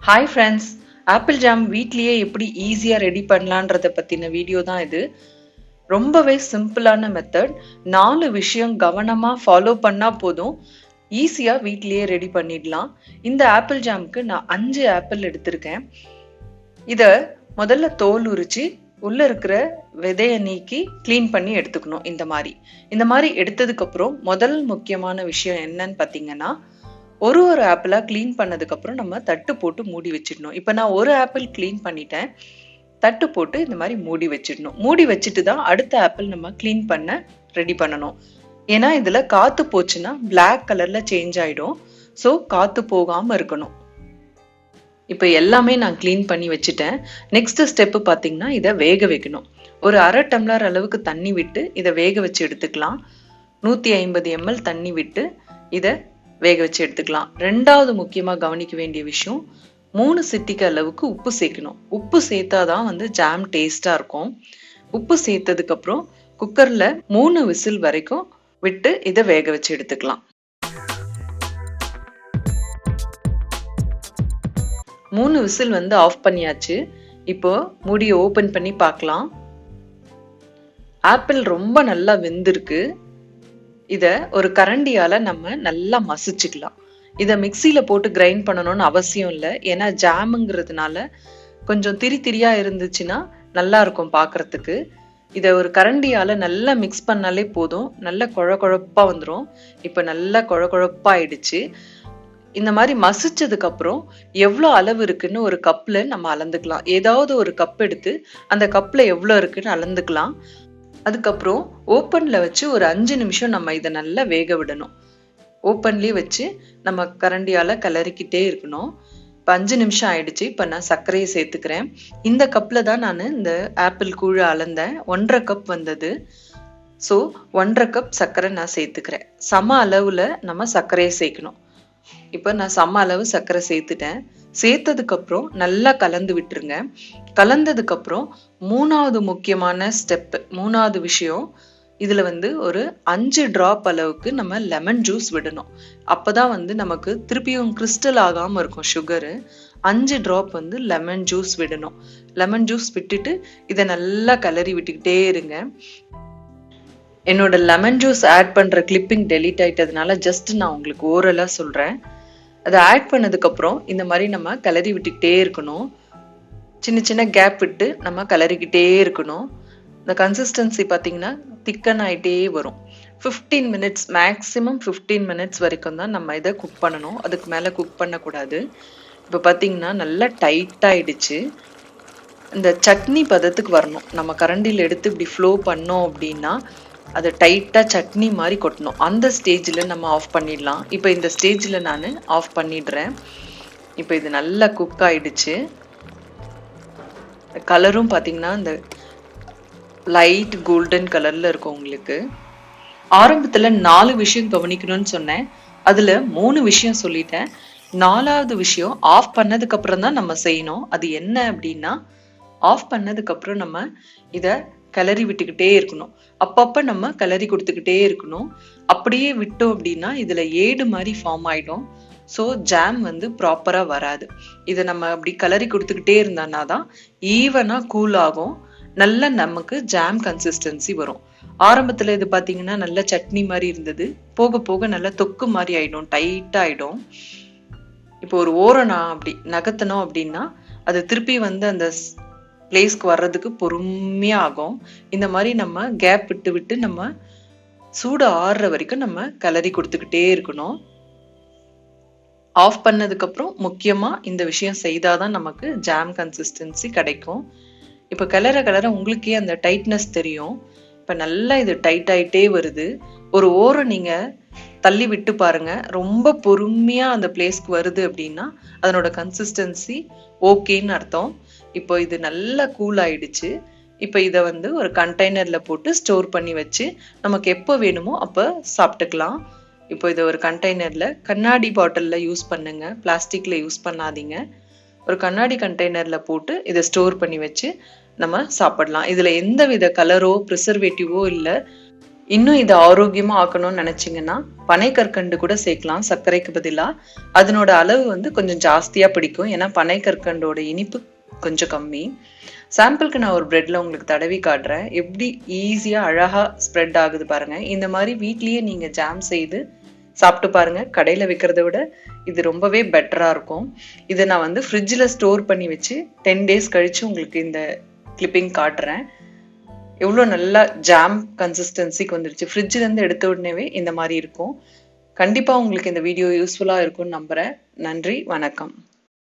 Hi friends, apple jam வீட்லயே எப்படி ஈஸியாக ரெடி பண்ணலான்றத பற்றின வீடியோ தான் இது. ரொம்பவே சிம்பிளான மெத்தட். 4 விஷயம் கவனமாக ஃபாலோ பண்ணால் போதும், ஈஸியாக வீட்லயே ரெடி பண்ணிடலாம். இந்த ஆப்பிள் ஜாமுக்கு நான் 5 ஆப்பிள் எடுத்திருக்கேன். இதை முதல்ல தோல் உரிச்சு உள்ள இருக்கிற விதையை நீக்கி க்ளீன் பண்ணி எடுத்துக்கணும். இந்த மாதிரி எடுத்ததுக்கு அப்புறம் முதல் முக்கியமான விஷயம் என்னன்னு பார்த்தீங்கன்னா, ஒரு ஆப்பிளா க்ளீன் பண்ணதுக்கு அப்புறம் நம்ம தட்டு போட்டு மூடி வச்சிடணும். இப்போ நான் ஒரு ஆப்பிள் க்ளீன் பண்ணிட்டேன். தட்டு போட்டு இந்த மாதிரி மூடி வச்சிடணும். மூடி வச்சுட்டு தான் அடுத்த ஆப்பிள் நம்ம க்ளீன் பண்ண ரெடி பண்ணணும். ஏன்னா இதுல காத்து போச்சுன்னா பிளாக் கலர்ல சேஞ்ச் ஆயிடும். ஸோ காத்து போகாம இருக்கணும். இப்போ எல்லாமே நான் க்ளீன் பண்ணி வச்சுட்டேன். நெக்ஸ்ட் ஸ்டெப் பார்த்தீங்கன்னா, இதை வேக வைக்கணும். ஒரு அரை டம்ளர் அளவுக்கு தண்ணி விட்டு இதை வேக வச்சு எடுத்துக்கலாம். 150 ml தண்ணி விட்டு இதை வேக வச்சு எடுத்துக்கலாம். ரெண்டாவது முக்கியமா கவனிக்க வேண்டிய விஷயம், 3 சிட்டிக்கு அளவுக்கு உப்பு சேர்க்கணும். உப்பு சேர்த்தாதான் ஜாம் டேஸ்டா இருக்கும். உப்பு சேர்த்ததுக்கு அப்புறம் குக்கர்ல 3 விசில் வரைக்கும் விட்டு இதை வேக வச்சு எடுத்துக்கலாம். 3 விசில் ஆஃப் பண்ணியாச்சு. இப்போ மூடியை ஓபன் பண்ணி பார்க்கலாம். ஆப்பிள் ரொம்ப நல்லா வெந்திருக்கு. இத ஒரு கரண்டியால நம்ம நல்லா மசிச்சுக்கலாம். இத மிக்சியில போட்டு கிரைண்ட் பண்ணணும்னு அவசியம் இல்லை. ஏன்னா ஜாமுங்கிறதுனால கொஞ்சம் திரியா இருந்துச்சுன்னா நல்லா இருக்கும் பார்க்கறதுக்கு. இத ஒரு கரண்டியால நல்லா மிக்ஸ் பண்ணாலே போதும். நல்ல குழப்பா வந்துடும். இப்ப நல்லா குழப்பா ஆயிடுச்சு. இந்த மாதிரி மசிச்சதுக்கு அப்புறம் எவ்வளோ அளவு இருக்குன்னு ஒரு கப்ல நம்ம அளந்துக்கலாம். ஏதாவது ஒரு கப் எடுத்து அந்த கப்ல எவ்வளோ இருக்குன்னு அளந்துக்கலாம். அதுக்கப்புறம் ஓப்பன்ல வச்சு ஒரு 5 நிமிஷம் நம்ம இதை நல்லா வேக விடணும். ஓப்பன்லயே வச்சு நம்ம கரண்டியால கிளறிக்கிட்டே இருக்கணும். இப்போ 5 நிமிஷம் ஆயிடுச்சு. இப்போ நான் சர்க்கரையை சேர்த்துக்கிறேன். இந்த கப்ல தான் நான் இந்த ஆப்பிள் கூழ அளந்தேன். 1.5 கப் வந்தது. ஸோ 1.5 கப் சர்க்கரை நான் சேர்த்துக்கிறேன். சம அளவுல நம்ம சர்க்கரையை சேர்க்கணும். இப்போ நான் சம அளவு சர்க்கரை சேர்த்துட்டேன். சேர்த்ததுக்கு அப்புறம் நல்லா கலந்து விட்டுருங்க. கலந்ததுக்கு அப்புறம் மூணாவது முக்கியமான ஸ்டெப், மூணாவது விஷயம், இதுல ஒரு 5 டிராப் அளவுக்கு நம்ம லெமன் ஜூஸ் விடணும். அப்பதான் நமக்கு திருப்பியும் கிறிஸ்டல் ஆகாம இருக்கும் சுகரு. 5 டிராப் லெமன் ஜூஸ் விடணும். லெமன் ஜூஸ் விட்டுட்டு இதை நல்லா கலரி விட்டுக்கிட்டே இருங்க. என்னோட லெமன் ஜூஸ் ஆட் பண்ற கிளிப்பிங் டெலீட் ஆயிட்டதுனால ஜஸ்ட் நான் உங்களுக்கு ஓரலா சொல்றேன். அதை ஆட் பண்ணதுக்கு அப்புறம் இந்த மாதிரி நம்ம கிளறி விட்டுக்கிட்டே இருக்கணும். சின்ன சின்ன கேப் விட்டு நம்ம கிளறிக்கிட்டே இருக்கணும். இந்த கன்சிஸ்டன்சி பார்த்தீங்கன்னா திக்கன் ஆகிட்டே வரும். 15 மினிட்ஸ், மேக்ஸிமம் 15 மினிட்ஸ் வரைக்கும் தான் நம்ம இதை குக் பண்ணணும். அதுக்கு மேலே குக் பண்ணக்கூடாது. இப்போ பார்த்தீங்கன்னா நல்லா டைட்டாகிடுச்சு. இந்த சட்னி பதத்துக்கு வரணும். நம்ம கரண்டியில் எடுத்து இப்படி ஃப்ளோ பண்ணோம் அப்படின்னா அதை டைட்டாக சட்னி மாதிரி கொட்டணும். அந்த ஸ்டேஜில் நம்ம ஆஃப் பண்ணிடலாம். இப்போ இந்த ஸ்டேஜில் நான் ஆஃப் பண்ணிடுறேன். இப்போ இது நல்லா குக் ஆயிடுச்சு. கலரும் பார்த்தீங்கன்னா இந்த லைட் கோல்டன் கலரில் இருக்கும் உங்களுக்கு. ஆரம்பத்தில் 4 விஷயம் கவனிக்கணும்னு சொன்னேன். அதில் 3 விஷயம் சொல்லிட்டேன். 4வது விஷயம் ஆஃப் பண்ணதுக்கு அப்புறம் தான் நம்ம செய்யணும். அது என்ன அப்படின்னா, ஆஃப் பண்ணதுக்கு அப்புறம் நம்ம இதை கிளறி விட்டுக்கிட்டே இருக்கணும். அப்பப்ப நம்ம கிளறி கொடுத்துக்கிட்டே இருக்கணும். அப்படியே விட்டோம் அப்படின்னா இதுல ஏடு மாதிரி ஃபார்ம் ஆயிடும். ஸோ ஜாம் ப்ராப்பரா வராது. இதை நம்ம அப்படி கிளறி கொடுத்துக்கிட்டே இருந்தானா தான் ஈவனா கூல் ஆகும். நல்ல நமக்கு ஜாம் கன்சிஸ்டன்சி வரும். ஆரம்பத்துல இது பாத்தீங்கன்னா நல்ல சட்னி மாதிரி இருந்தது. போக போக நல்ல தொக்கு மாதிரி ஆயிடும், டைட்டா ஆயிடும். இப்போ ஒரு ஓரணா அப்படி நகர்த்தணும் அப்படின்னா அது திருப்பி அந்த பிளேஸ்க்கு வர்றதுக்கு பொறுமையா ஆகும். இந்த மாதிரி நம்ம கேப் விட்டு விட்டு நம்ம சூடு ஆறுற வரைக்கும் நம்ம கிளறி கொடுத்துக்கிட்டே இருக்கணும். ஆஃப் பண்ணதுக்கு அப்புறம் முக்கியமா இந்த விஷயம் செய்தாதான் நமக்கு ஜாம் கன்சிஸ்டன்சி கிடைக்கும். இப்ப கிளற உங்களுக்கே அந்த டைட்னஸ் தெரியும். இப்ப நல்லா இது டைட் ஆயிட்டே வருது. ஒரு ஓரம் நீங்க தள்ளி விட்டு பாருங்க. ரொம்ப பொறுமையா அந்த பிளேஸ்க்கு வருது அப்படின்னா அதனோட கன்சிஸ்டன்சி ஓகேன்னு அர்த்தம். இப்போ இது நல்லா கூல் ஆயிடுச்சு. இப்போ இதை ஒரு கண்டெய்னர்ல போட்டு ஸ்டோர் பண்ணி வச்சு நமக்கு எப்போ வேணுமோ அப்போ சாப்பிட்டுக்கலாம். இப்போ இதை ஒரு கண்டெய்னர்ல, கண்ணாடி பாட்டில்ல யூஸ் பண்ணுங்க, பிளாஸ்டிக்ல யூஸ் பண்ணாதீங்க. ஒரு கண்ணாடி கண்டெய்னர்ல போட்டு இதை ஸ்டோர் பண்ணி வச்சு நம்ம சாப்பிடலாம். இதுல எந்த வித கலரோ ப்ரிசர்வேட்டிவோ இல்லை. இன்னும் இதை ஆரோக்கியமா ஆக்கணும்னு நினைச்சீங்கன்னா பனைக்கற்கண்டு கூட சேர்க்கலாம் சர்க்கரைக்கு பதிலா. அதனோட அளவு வந்து கொஞ்சம் ஜாஸ்தியா பிடிக்கும், ஏன்னா பனைக்கற்கண்டோட இனிப்பு கொஞ்சம் கம்மி. சாம்பிளுக்கு நான் ஒரு பிரெட்ல உங்களுக்கு தடவி காட்டுறேன், எப்படி ஈஸியா அழகா ஸ்ப்ரெட் ஆகுது பாருங்க. இந்த மாதிரி வீட்லயே நீங்க ஜாம் செய்து சாப்பிட்டு பாருங்க. கடையில விற்கிறத விட இது ரொம்பவே பெட்டரா இருக்கும். இதை நான் வந்து ஃப்ரிட்ஜில் ஸ்டோர் பண்ணி வச்சு 10 days கழிச்சு உங்களுக்கு இந்த கிளிப்பிங் காட்டுறேன். எவ்வளோ நல்லா ஜாம் கன்சிஸ்டன்சிக்கு வந்துடுச்சு. ஃப்ரிட்ஜிலேருந்து எடுத்த உடனேவே இந்த மாதிரி இருக்கும். கண்டிப்பாக உங்களுக்கு இந்த வீடியோ யூஸ்ஃபுல்லாக இருக்கும்னு நம்புகிறேன். நன்றி, வணக்கம்.